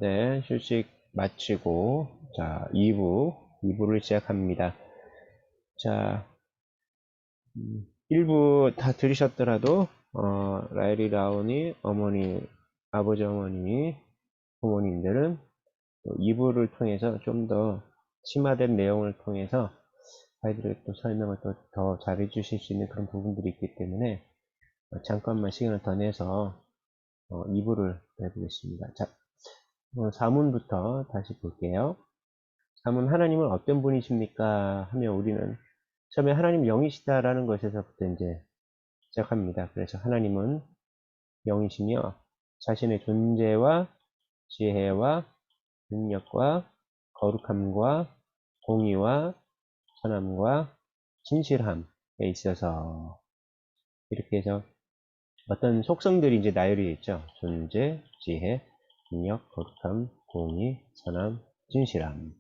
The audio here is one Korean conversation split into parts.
네, 휴식 마치고, 자, 2부를 시작합니다. 자, 1부 다 들으셨더라도, 라일리 라온이 어머니, 아버지 어머니, 부모님들은 2부를 통해서 좀 더 심화된 내용을 통해서 아이들에게 또 설명을 또 더 잘해 주실 수 있는 그런 부분들이 있기 때문에 잠깐만 시간을 더 내서 2부를 해보겠습니다. 자, 4문부터 다시 볼게요. 4문 하나님은 어떤 분이십니까? 하면 우리는 처음에 하나님 영이시다라는 것에서부터 이제 시작합니다. 그래서 하나님은 영이시며 자신의 존재와 지혜와 능력과 거룩함과 공의와 선함과 진실함에 있어서 이렇게 해서 어떤 속성들이 이제 나열이 있죠. 존재, 지혜, 능력, 거룩함, 공의, 선함, 진실함.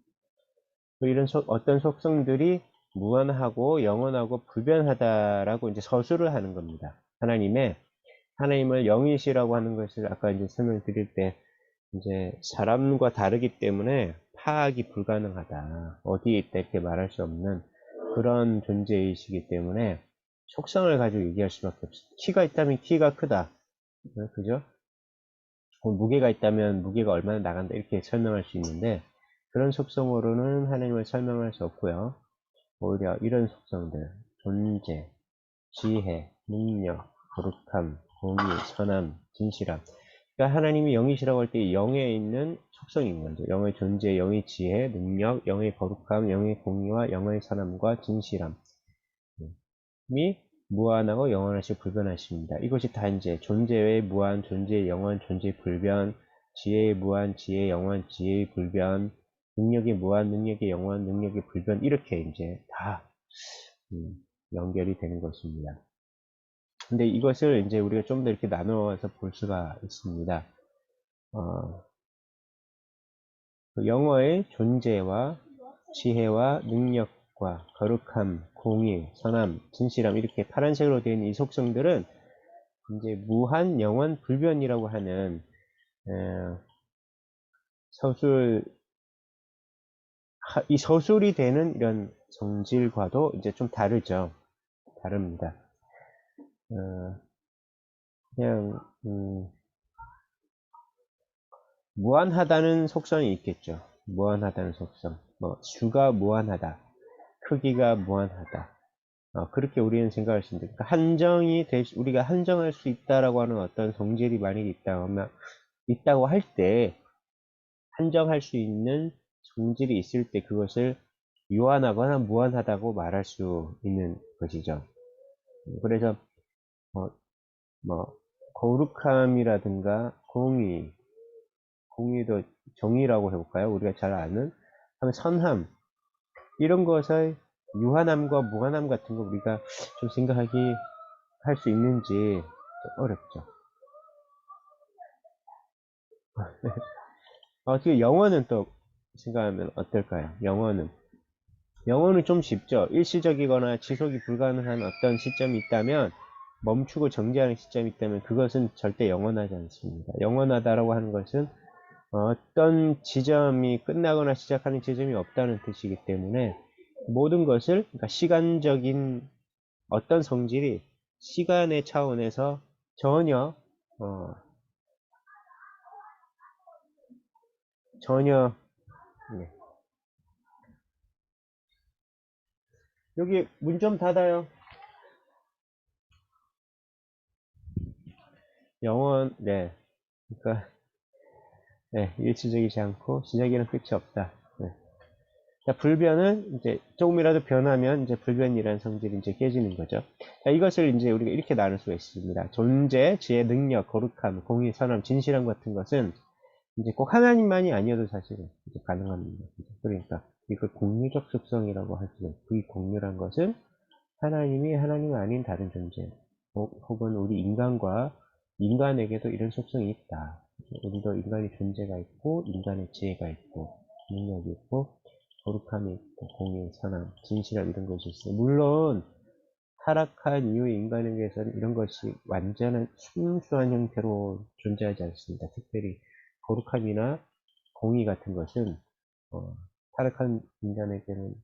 이런 어떤 속성들이 무한하고 영원하고 불변하다라고 이제 서술을 하는 겁니다. 하나님을 영이시라고 하는 것을 아까 이제 설명드릴 때 이제 사람과 다르기 때문에 파악이 불가능하다. 어디에 있다 이렇게 말할 수 없는 그런 존재이시기 때문에 속성을 가지고 얘기할 수밖에 없어요. 키가 있다면 키가 크다. 그죠? 무게가 있다면 무게가 얼마나 나간다. 이렇게 설명할 수 있는데 그런 속성으로는 하나님을 설명할 수 없고요. 오히려 이런 속성들, 존재, 지혜, 능력, 거룩함, 공의, 선함, 진실함. 그러니까 하나님이 영이시라고 할 때 영에 있는 속성인 거죠. 영의 존재, 영의 지혜, 능력, 영의 거룩함, 영의 공의와 영의 선함과 진실함이 무한하고 영원하시고 불변하십니다. 이것이 다 이제 존재의 무한, 존재의 영원, 존재의 불변, 지혜의 무한, 지혜의 영원, 지혜의 불변, 능력의 무한, 능력의 영원, 능력의 불변 이렇게 이제 다 연결이 되는 것입니다. 근데 이것을 이제 우리가 좀 더 이렇게 나누어서 볼 수가 있습니다. 영어의 존재와 지혜와 능력과 거룩함, 공의, 선함, 진실함 이렇게 파란색으로 되어 있는 이 속성들은 이제 무한, 영원, 불변이라고 하는 서술 이 서술이 되는 이런 성질과도 이제 좀 다릅니다. 그냥 무한하다는 속성이 있겠죠. 무한하다는 속성. 뭐 수가 무한하다, 크기가 무한하다. 그렇게 우리는 생각할 수 있는데, 그러니까 우리가 한정할 수 있다라고 하는 어떤 성질이 만약에 있다고 할 때, 한정할 수 있는 성질이 있을 때 그것을 유한하거나 무한하다고 말할 수 있는 것이죠. 그래서, 뭐, 거룩함이라든가 공의도 정의라고 해볼까요? 우리가 잘 아는, 하면 선함, 이런 것을 유한함과 무한함 같은 거 우리가 좀 생각하기 할 수 있는지 어렵죠. 어떻게 영어는 또 생각하면 어떨까요? 영어는 좀 쉽죠. 일시적이거나 지속이 불가능한 어떤 시점이 있다면 멈추고 정지하는 시점이 있다면 그것은 절대 영원하지 않습니다. 영원하다라고 하는 것은 어떤 지점이 끝나거나 시작하는 지점이 없다는 뜻이기 때문에 모든 것을 그러니까 시간적인 어떤 성질이 시간의 차원에서 전혀 어, 전혀 네. 여기 문 좀 닫아요. 네. 그러니까 네, 일치적이지 않고 시작에는 끝이 없다. 네. 자, 불변은 이제 조금이라도 변하면 이제 불변이라는 성질이 이제 깨지는 거죠. 자, 이것을 이제 우리가 이렇게 나눌 수가 있습니다. 존재, 지혜, 능력, 거룩함, 공의, 선함, 진실함 같은 것은 이제 꼭 하나님만이 아니어도 사실은 이제 가능합니다. 그러니까 이걸 공유적 속성이라고 할 수가 있고, 이 공유란 것은 하나님이 하나님 아닌 다른 존재, 혹은 우리 인간에게도 이런 속성이 있다. 우리도 인간의 존재가 있고, 인간의 지혜가 있고, 능력이 있고, 거룩함이 있고, 공의, 선함, 진실함 이런 것이 있어요. 물론 타락한 이후의 인간에게서는 이런 것이 완전한 순수한 형태로 존재하지 않습니다. 특별히 거룩함이나 공의 같은 것은 타락한 인간에게는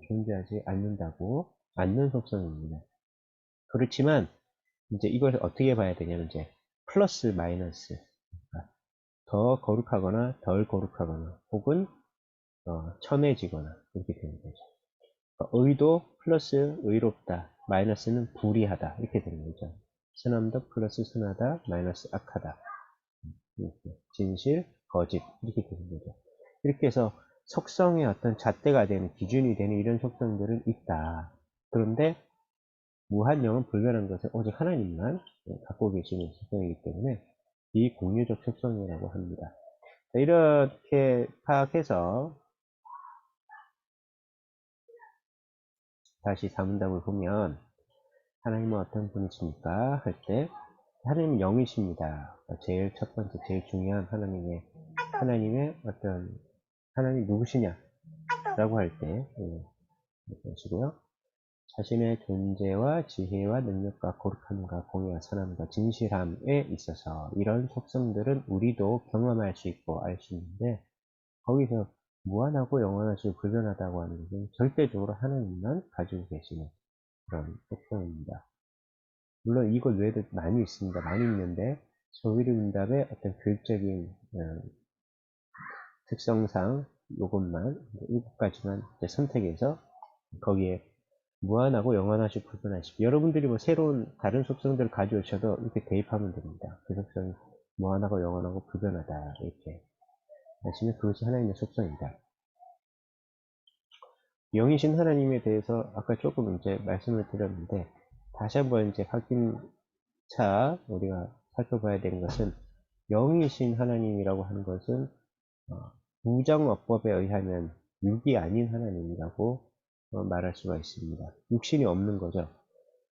존재하지 않는 속성입니다. 그렇지만 이제 이걸 어떻게 봐야 되냐면 이제 플러스 마이너스, 그러니까 더 거룩하거나 덜 거룩하거나 혹은 천해지거나 이렇게 되는 거죠. 그러니까 의도 플러스 의롭다, 마이너스는 불의하다 이렇게 되는 거죠. 선함도 플러스 선하다, 마이너스 악하다. 이렇게. 진실, 거짓 이렇게 되는 거죠. 이렇게 해서 속성의 어떤 잣대가 되는 기준이 되는 이런 속성들은 있다. 그런데 무한영은 불변한 것은 오직 하나님만 갖고 계시는 속성이기 때문에 비공유적 속성이라고 합니다. 자, 이렇게 파악해서 다시 사문답을 보면 하나님은 어떤 분이십니까? 할 때 하나님은 영이십니다. 제일 첫 번째, 제일 중요한 하나님의 어떤 하나님 누구시냐? 라고 할 때 것이고요. 자신의 존재와 지혜와 능력과 거룩함과 공의와 선함과 진실함에 있어서 이런 속성들은 우리도 경험할 수 있고 알 수 있는데 거기서 무한하고 영원하시고 불변하다고 하는 것은 절대적으로 하나님만 가지고 계시는 그런 속성입니다. 물론 이것 외에도 많이 있습니다. 많이 있는데 소위르문답의 어떤 교육적인 특성상 이것만 7가지만 선택해서 거기에 무한하고 영원하시고 불변하시고 여러분들이 뭐 새로운 다른 속성들을 가져오셔도 이렇게 대입하면 됩니다. 그 속성이 무한하고 영원하고 불변하다 이렇게 하시면 그것이 하나님의 속성이다. 영이신 하나님에 대해서 아까 조금 이제 말씀을 드렸는데 다시 한번 이제 확인차 우리가 살펴봐야 되는 것은 영이신 하나님이라고 하는 것은 부정어법에 의하면 육이 아닌 하나님이라고 말할 수가 있습니다. 육신이 없는 거죠.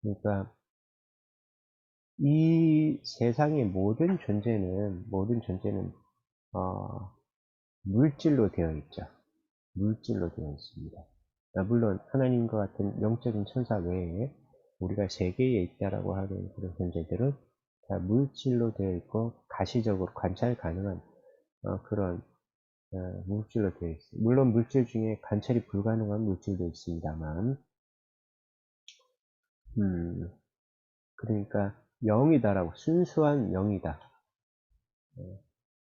그러니까 이 세상의 모든 존재는 물질로 되어 있죠. 물질로 되어 있습니다. 물론 하나님과 같은 영적인 천사 외에 우리가 세계에 있다라고 하는 그런 존재들은 다 물질로 되어 있고 가시적으로 관찰 가능한 그런 물질로 되어 있습니다. 물론 물질 중에 관찰이 불가능한 물질도 있습니다만 그러니까 영이다라고 순수한 영이다.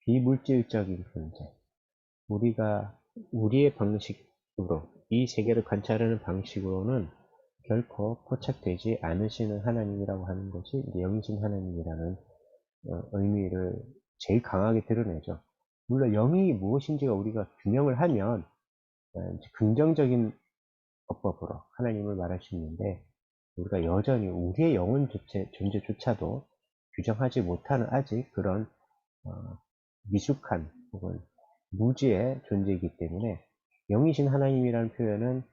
비물질적인 존재. 우리가 우리의 방식으로 이 세계를 관찰하는 방식으로는 결코 포착되지 않으시는 하나님이라고 하는 것이 이제 영이신 하나님이라는 의미를 제일 강하게 드러내죠. 물론 영이 무엇인지가 우리가 규명을 하면 긍정적인 어법으로 하나님을 말할 수 있는데 우리가 여전히 우리의 영혼 존재조차도 규정하지 못하는 아직 그런 미숙한 혹은 무지의 존재이기 때문에 영이신 하나님이라는 표현은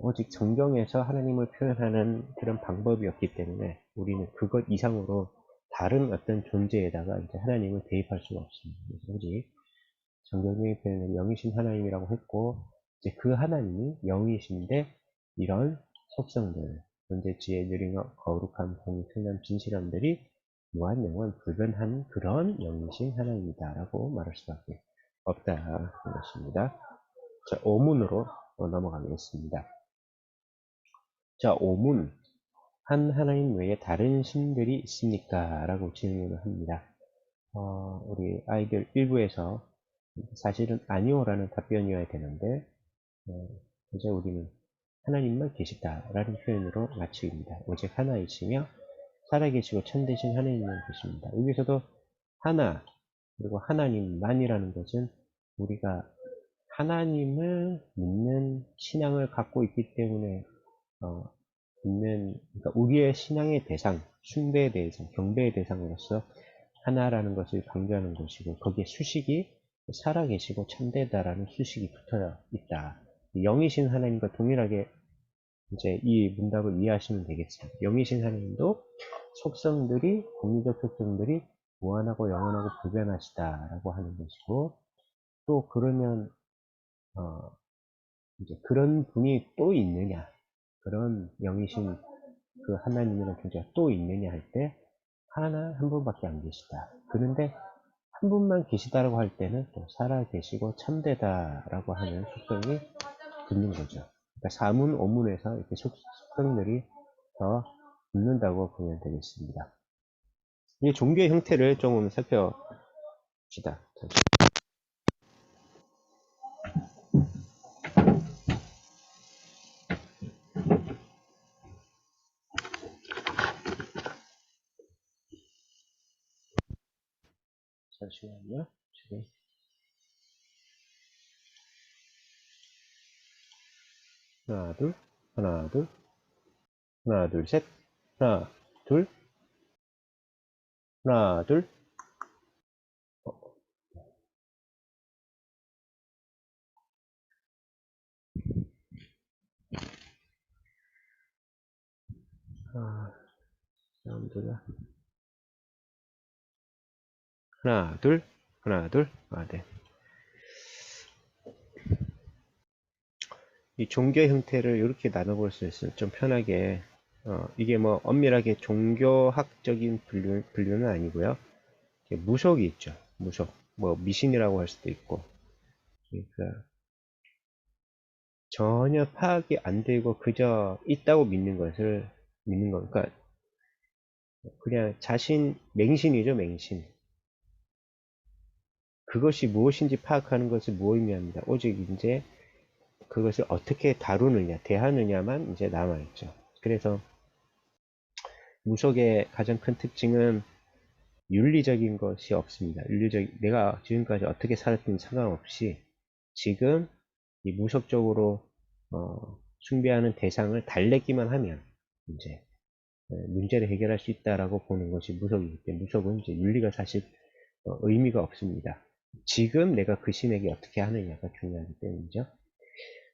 오직 성경에서 하나님을 표현하는 그런 방법이 없기 때문에 우리는 그것 이상으로 다른 어떤 존재에다가 이제 하나님을 대입할 수가 없습니다. 그래서 오직 성경의 표현은 영이신 하나님이라고 했고 이제 그 하나님이 영이신데 이런 속성들 존재, 지혜, 느림과 거룩함, 공의, 선함, 진실함들이 무한 영원 불변한 그런 영이신 하나님이다 라고 말할 수밖에 없다 것입니다. 자, 오문으로 넘어가겠습니다. 자, 오문. 한 하나님 외에 다른 신들이 있습니까? 라고 질문을 합니다. 우리 아이들 일부에서 사실은 아니오라는 답변이어야 되는데 이제 우리는 하나님만 계시다라는 표현으로 마칩니다. 오직 하나이시며 살아계시고 참되신 하나님만 계십니다. 여기서도 하나 그리고 하나님만이라는 것은 우리가 하나님을 믿는 신앙을 갖고 있기 때문에 그러니까 우리의 신앙의 대상, 숭배의 대상, 경배의 대상으로서 하나라는 것을 강조하는 것이고 거기에 수식이 살아계시고 참되다라는 수식이 붙어 있다. 영이신 하나님과 동일하게 이제 이 문답을 이해하시면 되겠습니다. 영이신 하나님도 속성들이 공유적 속성들이 무한하고 영원하고 불변하시다라고 하는 것이고 또 그러면 이제 그런 분이 또 있느냐 그런 영이신 그 하나님이라는 존재가 또 있느냐 할 때 하나 한 분밖에 안 계시다. 그런데 한 분만 계시다라고 할 때는 또 살아 계시고 참되다라고 하는 속성이 붙는 거죠. 그러니까 사문, 오문에서 이렇게 속성들이 더 붙는다고 보면 되겠습니다. 이 종교의 형태를 조금 살펴봅시다. 잠시만요. 지금 하나, 둘, 하나, 둘, 하나, 둘, 셋, 하나, 둘, 하나, 둘, 사람들아. 하나, 둘, 하나, 둘, 네. 이 종교 형태를 이렇게 나눠볼 수 있어요. 좀 편하게. 이게 뭐 엄밀하게 종교학적인 분류는 아니고요. 무속이 있죠. 무속. 뭐 미신이라고 할 수도 있고. 그러니까 전혀 파악이 안 되고 그저 있다고 믿는 것을 믿는 거. 그러니까 그냥 자신 맹신이죠, 맹신. 그것이 무엇인지 파악하는 것을 무의미합니다. 오직 이제 그것을 어떻게 다루느냐, 대하느냐만 이제 남아있죠. 그래서 무속의 가장 큰 특징은 윤리적인 것이 없습니다. 내가 지금까지 어떻게 살았든 상관없이 지금 이 무속적으로 숭배하는 대상을 달래기만 하면 이제 문제를 해결할 수 있다라고 보는 것이 무속이기 때문에 무속은 이제 윤리가 사실 의미가 없습니다. 지금 내가 그 신에게 어떻게 하느냐가 중요하기 때문이죠.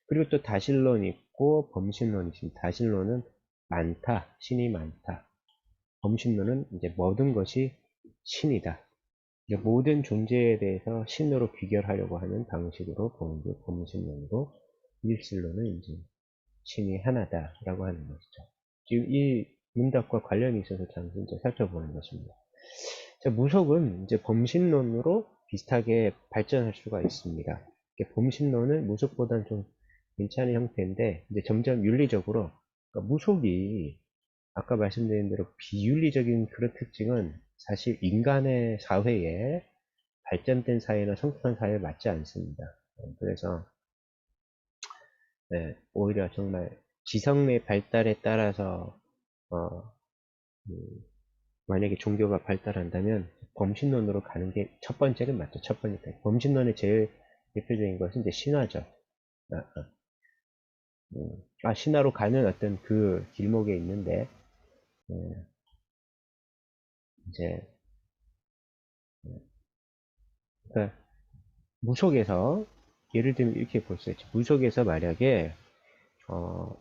그리고 또 다신론이 있고 범신론이 있습니다. 다신론은 많다, 신이 많다. 범신론은 이제 모든 것이 신이다. 모든 존재에 대해서 신으로 귀결하려고 하는 방식으로 보는 게 범신론이고, 일신론은 이제 신이 하나다라고 하는 것이죠. 지금 이 문답과 관련이 있어서 잠시 이제 살펴보는 것입니다. 자, 무속은 이제 범신론으로 비슷하게 발전할 수가 있습니다. 범신론은 무속보다는 좀 괜찮은 형태인데, 이제 점점 윤리적으로, 그러니까 무속이 아까 말씀드린 대로 비윤리적인 그런 특징은 사실 인간의 사회에 발전된 사회나 성숙한 사회에 맞지 않습니다. 그래서 네, 오히려 정말 지성의 발달에 따라서 음, 만약에 종교가 발달한다면 범신론으로 가는 게 첫 번째는 맞죠. 첫 번째. 범신론의 제일 대표적인 것은 이제 신화죠. 아, 아. 신화로 가는 어떤 그 길목에 있는데 이제 그러니까 무속에서 예를 들면 이렇게 볼 수 있죠. 무속에서 만약에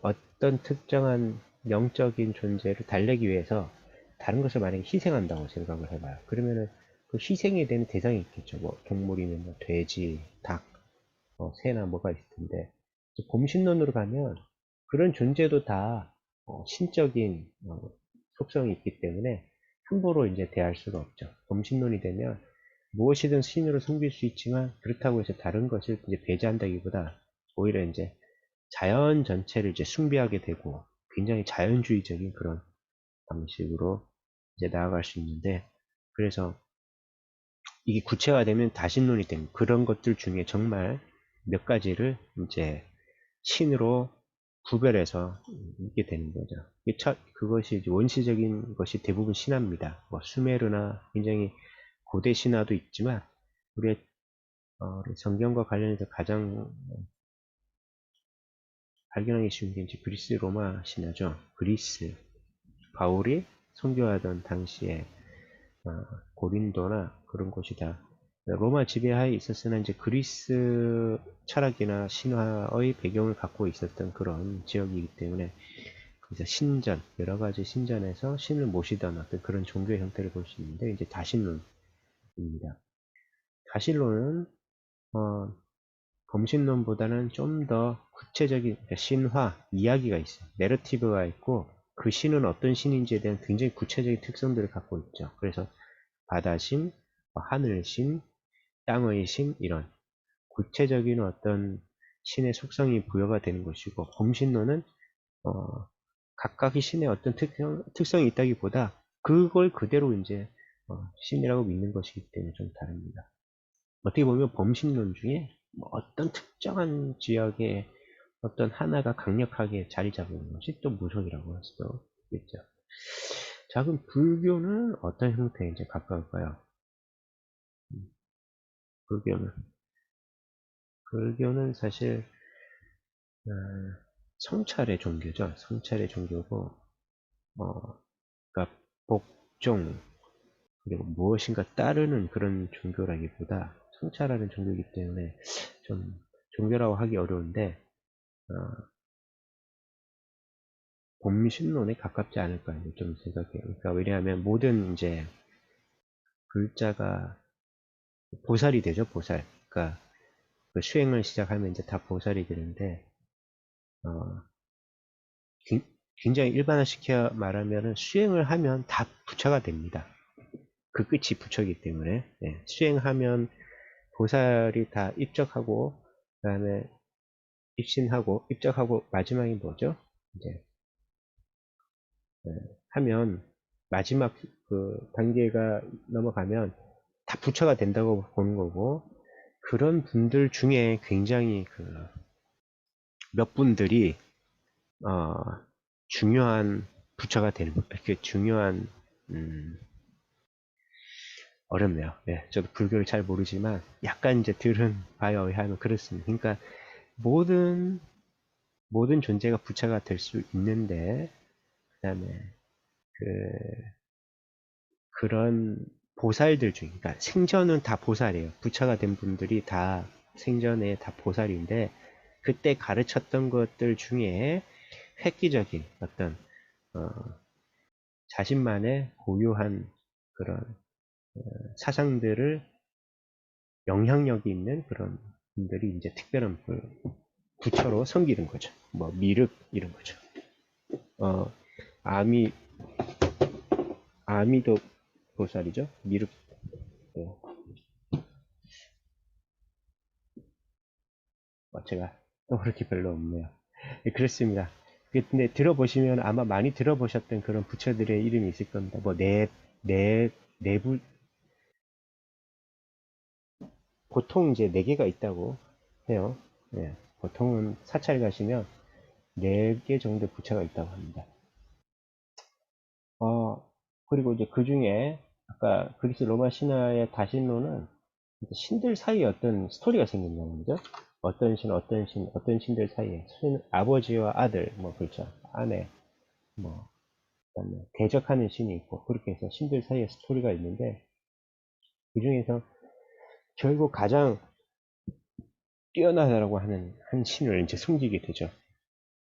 어떤 특정한 영적인 존재를 달래기 위해서 다른 것을 만약에 희생한다고 생각을 해봐요. 그러면은 그 희생에 대한 대상이 있겠죠. 뭐 동물이면 뭐 돼지, 닭, 새나 뭐가 있을 텐데 곰신론으로 가면 그런 존재도 다 신적인 속성이 있기 때문에 함부로 이제 대할 수가 없죠. 곰신론이 되면 무엇이든 신으로 섬길 수 있지만 그렇다고 해서 다른 것을 이제 배제한다기보다 오히려 이제 자연 전체를 이제 숭배하게 되고 굉장히 자연주의적인 그런 방식으로 이제 나아갈 수 있는데 그래서 이게 구체화되면 다신론이 됩니다. 그런 것들 중에 정말 몇 가지를 이제 신으로 구별해서 있게 되는 거죠. 그것이 이제 원시적인 것이 대부분 신화입니다. 뭐 수메르나 굉장히 고대 신화도 있지만 우리 성경과 관련해서 가장 발견하기 쉬운 게 이제 그리스 로마 신화죠. 그리스 바울이 선교하던 당시에 고린도나 그런 곳이다. 로마 지배하에 있었으나 이제 그리스 철학이나 신화의 배경을 갖고 있었던 그런 지역이기 때문에 그래서 신전, 여러 가지 신전에서 신을 모시던 어떤 그런 종교의 형태를 볼 수 있는데 이제 다신론입니다. 다신론은 범신론보다는 좀 더 구체적인 그러니까 신화, 이야기가 있어요. 내러티브가 있고 그 신은 어떤 신인지에 대한 굉장히 구체적인 특성들을 갖고 있죠. 그래서 바다신, 하늘 신, 땅의 신, 이런 구체적인 어떤 신의 속성이 부여가 되는 것이고, 범신론은 각각의 신의 어떤 특성이 있다기보다 그걸 그대로 이제 신이라고 믿는 것이기 때문에 좀 다릅니다. 어떻게 보면 범신론 중에 뭐 어떤 특정한 지역에 어떤 하나가 강력하게 자리 잡는 것이 또 무속이라고 할 수도 있겠죠. 자, 그럼 불교는 어떤 형태에 이제 가까울까요? 불교는 사실 어, 성찰의 종교죠. 성찰의 종교고, 그러니까 복종, 그리고 무엇인가 따르는 그런 종교라기보다 성찰하는 종교이기 때문에 좀 종교라고 하기 어려운데, 어, 범신론에 가깝지 않을까 좀 생각해요. 그러니까 왜냐하면 모든 이제 글자가 보살이 되죠, 보살. 그러니까 그 수행을 시작하면 이제 다 보살이 되는데, 어, 굉장히 일반화시켜 말하면은 수행을 하면 다 부처가 됩니다. 그 끝이 부처이기 때문에. 네, 수행하면 보살이 다 입적하고, 그 다음에 입신하고, 입적하고, 마지막이 뭐죠? 이제, 네, 하면, 마지막 그 단계가 넘어가면 다 부처가 된다고 보는 거고, 그런 분들 중에 굉장히 그 몇 분들이, 어, 중요한 부처가 되는, 이렇게 중요한, 음, 어렵네요. 네, 저도 불교를 잘 모르지만 약간 이제 들은 바에 의하면 그렇습니다. 그러니까 모든 존재가 부처가 될 수 있는데, 그다음에 그 그런 보살들 중, 그러니까 생전은 다 보살이에요. 부처가 된 분들이 다 생전에 다 보살인데, 그때 가르쳤던 것들 중에 획기적인 어떤 어, 자신만의 고유한 그런 사상들을 영향력이 있는 그런 분들이 이제 특별한 부처로 섬기는 거죠. 뭐 미륵 이런 거죠. 어, 아미 아미도 보살이죠. 미륵. 네. 제가 떠오를 게 별로 없네요. 네, 그렇습니다. 근데 들어보시면 아마 많이 들어보셨던 그런 부처들의 이름이 있을 겁니다. 뭐 내부 보통 이제 네 개가 있다고 해요. 네, 보통은 사찰 가시면 네 개 정도 부처가 있다고 합니다. 어, 그리고 이제 그 중에 아까 그리스 로마 신화의 다신론은 신들 사이에 어떤 스토리가 생긴다는 거죠. 어떤 신들 사이에 아버지와 아들, 뭐 그렇죠. 아내, 뭐 그다음에 대적하는 신이 있고 그렇게 해서 신들 사이에 스토리가 있는데 그 중에서 결국 가장 뛰어나다라고 하는 한 신을 이제 섬기게 되죠.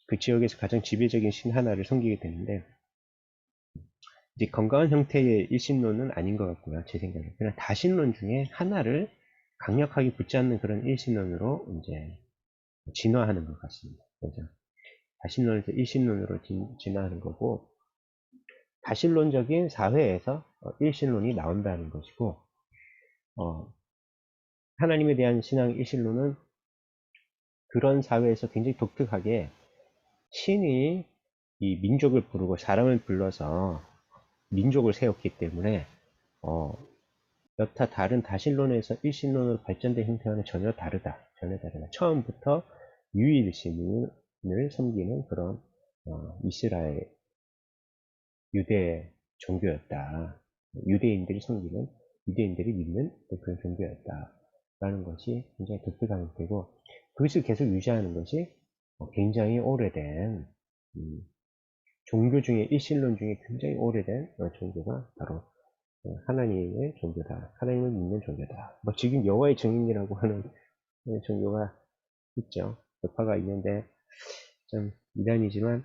그 지역에서 가장 지배적인 신 하나를 섬기게 되는데 이제 건강한 형태의 일신론은 아닌 것 같고요. 제 생각에. 그냥 다신론 중에 하나를 강력하게 붙잡는 그런 일신론으로 이제 진화하는 것 같습니다. 그죠? 다신론에서 일신론으로 진화하는 거고, 다신론적인 사회에서 일신론이 나온다는 것이고, 어, 하나님에 대한 신앙 일신론은 그런 사회에서 굉장히 독특하게 신이 이 민족을 부르고 사람을 불러서 민족을 세웠기 때문에 어, 여타 다른 다신론에서 일신론으로 발전된 형태와는 전혀 다르다. 전혀 다르다. 처음부터 유일신을 섬기는 그런 이스라엘 유대 종교였다. 유대인들이 섬기는 유대인들이 믿는 그런 종교였다라는 것이 굉장히 독특한 형태고 그것을 계속 유지하는 것이 굉장히 오래된 종교 중에 일신론 중에 굉장히 오래된 종교가 바로 하나님의 종교다. 하나님을 믿는 종교다. 뭐 지금 여호와의 증인이라고 하는 종교가 있죠. 교파가 있는데 좀 이단이지만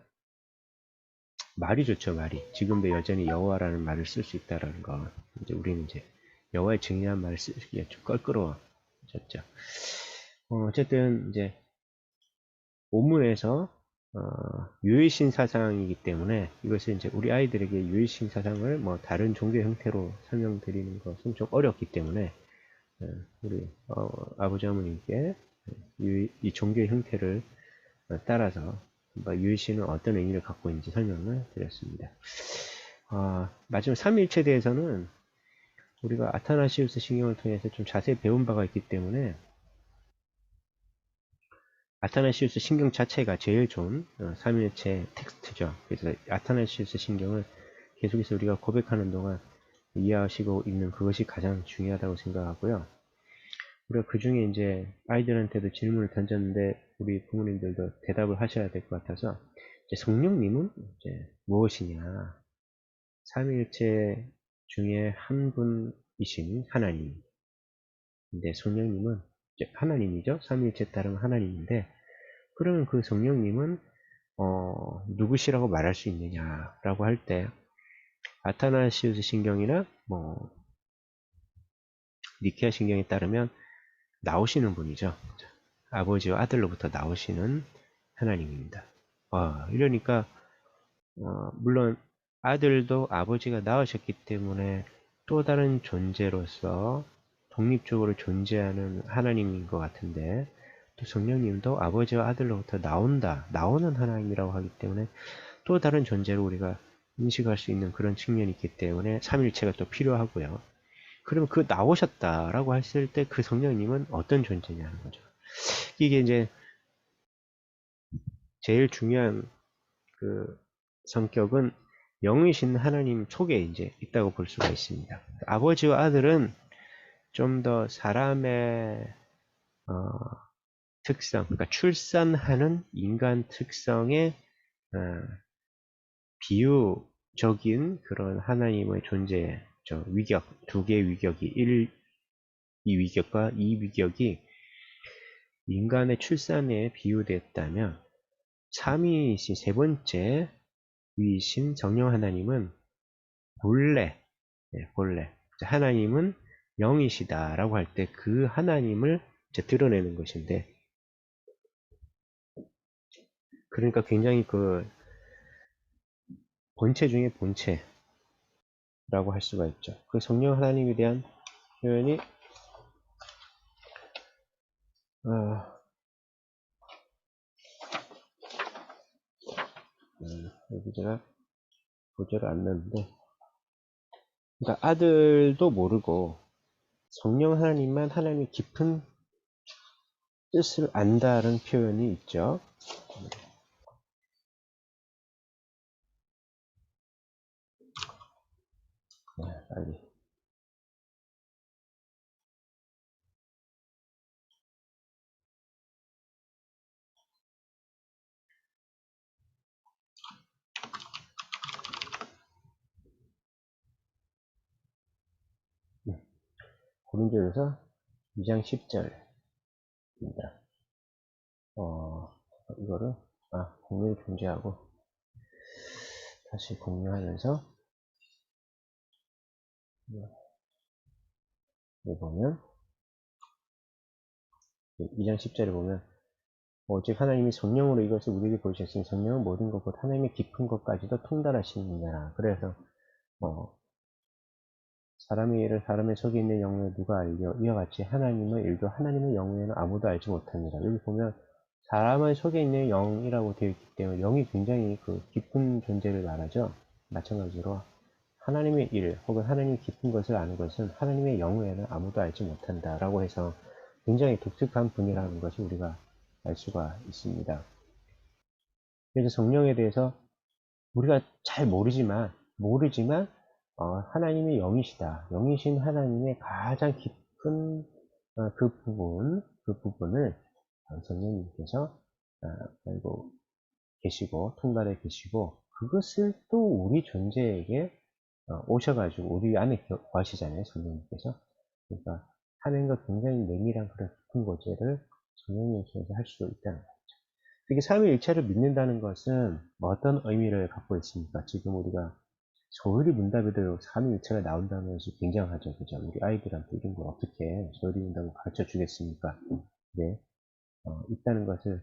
말이 좋죠, 말이. 지금도 여전히 여호와라는 말을 쓸 수 있다라는 거. 이제 우리는 이제 여호와의 증인이라는 말을 쓰기가 좀 껄끄러워졌죠. 어쨌든 이제 본문에서 유일신 사상이기 때문에 이것을 이제 우리 아이들에게 유일신 사상을 뭐 다른 종교 형태로 설명드리는 것은 좀 어렵기 때문에 우리 아버지 어머님께 이 종교의 형태를 따라서 유일신은 어떤 의미를 갖고 있는지 설명을 드렸습니다. 마지막 삼위일체에 대해서는 우리가 아타나시우스 신경을 통해서 좀 자세히 배운 바가 있기 때문에 아타나시우스 신경 자체가 제일 좋은 삼위일체 텍스트죠. 그래서 아타나시우스 신경을 계속해서 우리가 고백하는 동안 이해하시고 있는 그것이 가장 중요하다고 생각하고요. 우리가 그 중에 이제 아이들한테도 질문을 던졌는데 우리 부모님들도 대답을 하셔야 될 것 같아서 이제 성령님은 이제 무엇이냐? 삼위일체 중에 한 분이신 하나님. 근데 성령님은 이제 하나님이죠. 삼위일체 따르면 하나님인데 그러면 그 성령님은 누구시라고 말할 수 있느냐라고 할 때 아타나시우스 신경이나 뭐 니케아 신경에 따르면 나오시는 분이죠. 아버지와 아들로부터 나오시는 하나님입니다. 이러니까 물론 아들도 아버지가 낳으셨기 때문에 또 다른 존재로서 독립적으로 존재하는 하나님인 것 같은데 또 성령님도 아버지와 아들로부터 나오는 하나님이라고 하기 때문에 또 다른 존재로 우리가 인식할 수 있는 그런 측면이 있기 때문에 삼일체가 또 필요하고요. 그러면 그 나오셨다라고 했을 때 그 성령님은 어떤 존재냐는 거죠. 이게 이제 제일 중요한 그 성격은 영이신 하나님 속에 이제 있다고 볼 수가 있습니다. 아버지와 아들은 좀 더 사람의 특성, 그러니까 출산하는 인간 특성의 어, 비유적인 그런 하나님의 존재죠. 위격, 두 개의 위격이 이 위격과 이 위격이 인간의 출산에 비유됐다면 삼위이신 세 번째 위이신 성령 하나님은 본래, 본래 하나님은 영이시다라고 할 때 그 하나님을 드러내는 것인데 그러니까 굉장히 그 본체 중에 본체라고 할 수가 있죠. 그 성령 하나님에 대한 표현이 여기 제가 보지를 않는데 그러니까 아들도 모르고 성령 하나님만 하나님의 깊은 뜻을 안다는 표현이 있죠. 빨리. 고린도전서 2장 10절입니다. 이거를 공유를 중지하고 다시 공유하면서 보면 2장 10절에 보면 오직 하나님이 성령으로 이것을 우리에게 보이셨으니 성령은 모든 것 곧 하나님의 깊은 것까지도 통달하시느니라. 그래서 사람의 일을 사람의 속에 있는 영혼을 누가 알려 이와 같이 하나님의 일도 하나님의 영혼에는 아무도 알지 못합니다. 여기 보면 사람의 속에 있는 영이라고 되어 있기 때문에 영이 굉장히 그 깊은 존재를 말하죠. 마찬가지로 하나님의 일 혹은 하나님의 깊은 것을 아는 것은 하나님의 영혼에는 아무도 알지 못한다라고 해서 굉장히 독특한 분이라는 것을 우리가 알 수가 있습니다. 그래서 성령에 대해서 우리가 잘 모르지만 하나님의 영이시다. 영이신 하나님의 가장 깊은 그 부분을 성령님께서 알고 계시고 통달해 계시고 그것을 또 우리 존재에게 오셔가지고 우리 안에 거하시잖아요. 성령님께서. 그러니까 하나님과 굉장히 냉밀한 그런 깊은 교제를 성령님 통해서 할 수 있다는 거죠. 특히 삼위일체를 믿는다는 것은 어떤 의미를 갖고 있습니까? 지금 우리가 소홀히 문답에도 삼위일체가 나온다는 것이 굉장하죠. 그죠? 우리 아이들한테 이런 걸 어떻게 소홀히 문답을 가르쳐 주겠습니까? 네. 있다는 것을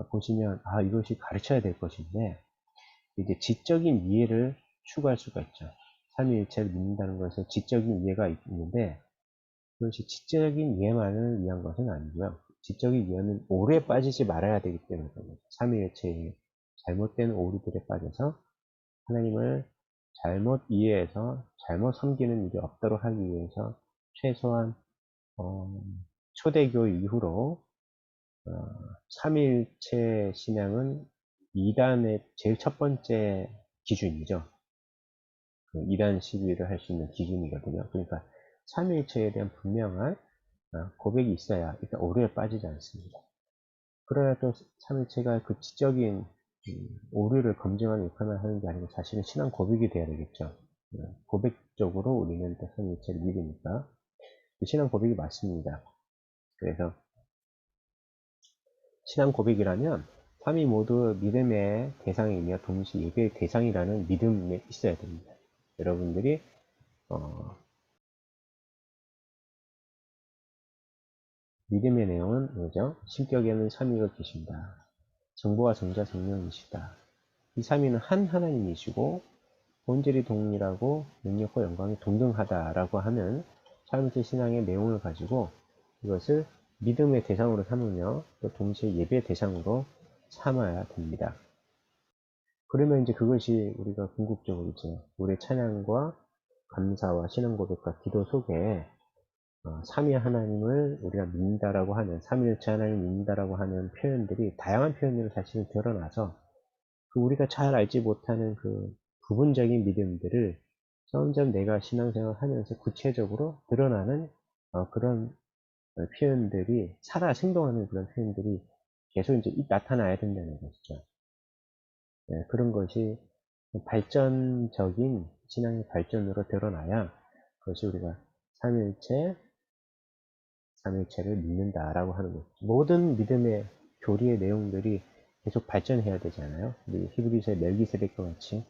보시면 이것이 가르쳐야 될 것인데 이제 지적인 이해를 추구할 수가 있죠. 삼위일체를 믿는다는 것은 지적인 이해가 있는데 그것이 지적인 이해만을 위한 것은 아니고요. 지적인 이해는 오류에 빠지지 말아야 되기 때문에 삼위일체의 잘못된 오류들에 빠져서 하나님을 잘못 이해해서 잘못 섬기는 일이 없도록 하기 위해서 최소한 초대교 이후로 삼위일체 신앙은 이단의 제일 첫 번째 기준이죠. 그 이단 시비를 할 수 있는 기준이거든요. 그러니까 삼위일체에 대한 분명한 고백이 있어야 일단 오류에 빠지지 않습니다. 그러나 또 삼위일체가 그 지적인 오류를 검증하는 역할만 하는 게 아니고 사실은 신앙 고백이 돼야 되겠죠. 고백적으로 우리는 또 삼위일체를 믿으니까 신앙 고백이 맞습니다. 그래서 신앙 고백이라면 삼위 모두 믿음의 대상이며 동시에 예배의 대상이라는 믿음이 있어야 됩니다. 여러분들이 믿음의 내용은 뭐죠? 신격에는 삼위가 계신다. 성부와 성자 성령이시다. 이 삼위는 한 하나님이시고 본질이 동일하고 능력과 영광이 동등하다라고 하는 참새 신앙의 내용을 가지고 이것을 믿음의 대상으로 삼으며 또 동시에 예배의 대상으로 삼아야 됩니다. 그러면 이제 그것이 우리가 궁극적으로 이제 우리의 찬양과 감사와 신앙 고백과 기도 속에 삼위 하나님을 우리가 믿는다라고 하는 삼위일체 하나님을 믿는다라고 하는 표현들이 다양한 표현으로 사실은 드러나서 그 우리가 잘 알지 못하는 그 부분적인 믿음들을 점점 내가 신앙생활 하면서 구체적으로 드러나는 그런 표현들이 살아 생동하는 그런 표현들이 계속 이제 나타나야 된다는 것이죠. 네, 그런 것이 발전적인 신앙의 발전으로 드러나야 그것이 우리가 삼위일체, 삼위일체를 믿는다라고 하는 것. 모든 믿음의 교리의 내용들이 계속 발전해야 되잖아요. 우리 히브리서의 멜기세덱과 같이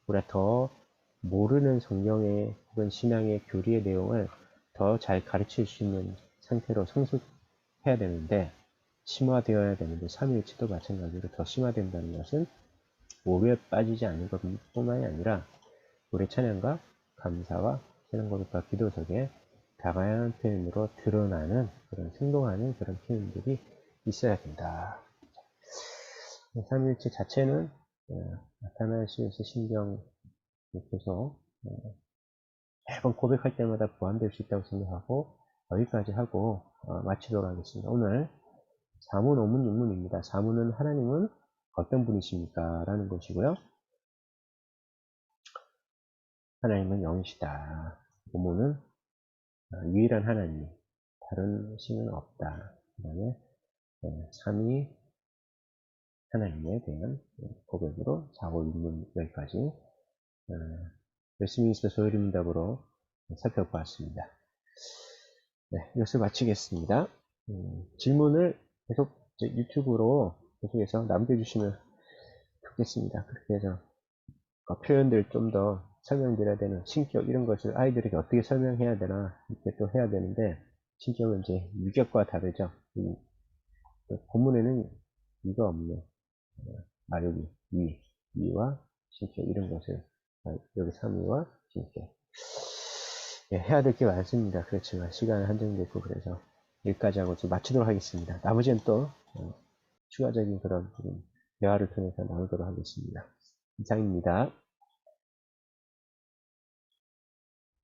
우리가 더 모르는 성경의 혹은 신앙의 교리의 내용을 더 잘 가르칠 수 있는 상태로 성숙해야 되는데 심화되어야 되는데 삼위일체도 마찬가지로 더 심화된다는 것은 오류에 빠지지 않는 것뿐만이 아니라 우리 찬양과 감사와 신앙 고백과 기도 속에 다양한 표현으로 드러나는 그런 생동하는 그런 표현들이 있어야 된다. 삼위일체 자체는 나타나시면서 신경 계속 매번 고백할 때마다 보완될 수 있다고 생각하고 여기까지 하고 마치도록 하겠습니다. 오늘 사문, 오문, 육문입니다. 사문은 하나님은 어떤 분이십니까? 라는 것이고요. 하나님은 영이시다. 오문은 유일한 하나님, 다른 신은 없다. 그 다음에 삼위 하나님에 대한 고백으로 4호 육문 여기까지 웨스민스터 소요리문답으로 살펴보았습니다. 네, 이것을 마치겠습니다. 질문을 계속 유튜브로 계속해서 남겨주시면 좋겠습니다. 그렇게 해서 표현들 좀 더 설명드려야 되는 신격 이런 것을 아이들에게 어떻게 설명해야 되나 이렇게 또 해야 되는데 신격은 이제 유격과 다르죠. 본문에는 이가 없네. 마력이 위와 신격 이런 것을 여기 3위와 신격 해야 될 게 많습니다. 그렇지만 시간은 한정됐고 그래서 여기까지 하고 좀 마치도록 하겠습니다. 나머지는 또 추가적인 그런 대화를 통해서 나누도록 하겠습니다. 이상입니다.